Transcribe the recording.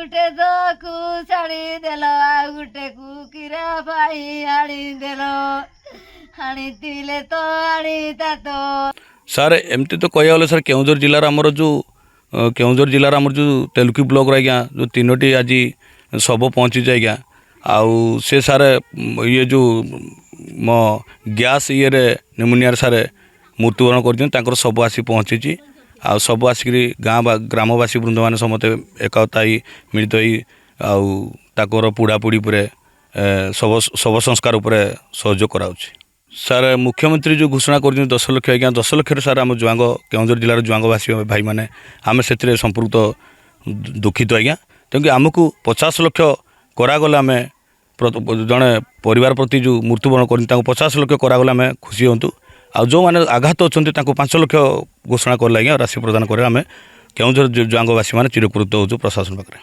गुटे दो कु छाड़ी देल आ गुटे कुकिरा पाई आनी देल आनी तिले तो आनी तातो ସାର୍ ଏମିତି ତ କହିବାକୁ ଗଲେ ସାର୍ କେଉଁଝର ଜିଲ୍ଲାର ଆମର ଯେଉଁ କେଉଁଝର ଜିଲ୍ଲାର ଆମର ଯେଉଁ ତେଲୁକି ବ୍ଲକ୍ର ଆଜ୍ଞା ଯେଉଁ ତିନୋଟି ଆଜି ଶବ ପହଞ୍ଚିଛି ଆଜ୍ଞା ଆଉ ସେ ସାର୍ ଇଏ ଯେଉଁ ମୋ ଗ୍ୟାସ୍ ଇଏରେ ନିମୋନିଆରେ ସାର୍ ମୃତ୍ୟୁବରଣ କରିଛନ୍ତି ତାଙ୍କର ଶବ ଆସି ପହଞ୍ଚିଛି ଆଉ ସବୁ ଆସିକରି ଗ୍ରାମବାସୀ ବୃନ୍ଦମାନେ ସମସ୍ତେ ଏକତା ହେଇ ମିଳିତ ହେଇ ଆଉ ତାଙ୍କର ପୋଡ଼ାପୋଡ଼ି ଉପରେ ଶବ ସଂସ୍କାର ଉପରେ ସହଯୋଗ କରାଉଛି ସାର୍ ମୁଖ୍ୟମନ୍ତ୍ରୀ ଯେଉଁ ଘୋଷଣା କରିଛନ୍ତି 10 ଲକ୍ଷ ଆଜ୍ଞା 10 ଲକ୍ଷରେ ସାର୍ ଆମ ଜୁଆଙ୍ଗ କେଉଁଝର ଜିଲ୍ଲାର ଜୁଆଙ୍ଗବାସୀ ଭାଇମାନେ ଆମେ ସେଥିରେ ସମ୍ପୃକ୍ତ ଦୁଃଖିତ ଆଜ୍ଞା ତେଣୁକି ଆମକୁ 50 ଲକ୍ଷ କରାଗଲେ ଆମେ ଜଣେ ପରିବାର ପ୍ରତି ଯେଉଁ ମୃତ୍ୟୁବରଣ କରିଛନ୍ତି ତାଙ୍କୁ 50 ଲକ୍ଷ କରାଗଲେ ଆମେ ଖୁସି ହୁଅନ୍ତୁ ଆଉ ଯେଉଁମାନେ ଆଘାତ ଅଛନ୍ତି ତାଙ୍କୁ 5 ଲକ୍ଷ ଘୋଷଣା କଲେ ଆଜ୍ଞା ରାଶି ପ୍ରଦାନ କରି ଆମେ କେଉଁଝର ଜୁଆଙ୍ଗବାସୀମାନେ ଚିରକୃତ ହେଉଛୁ ପ୍ରଶାସନ ପାଖରେ।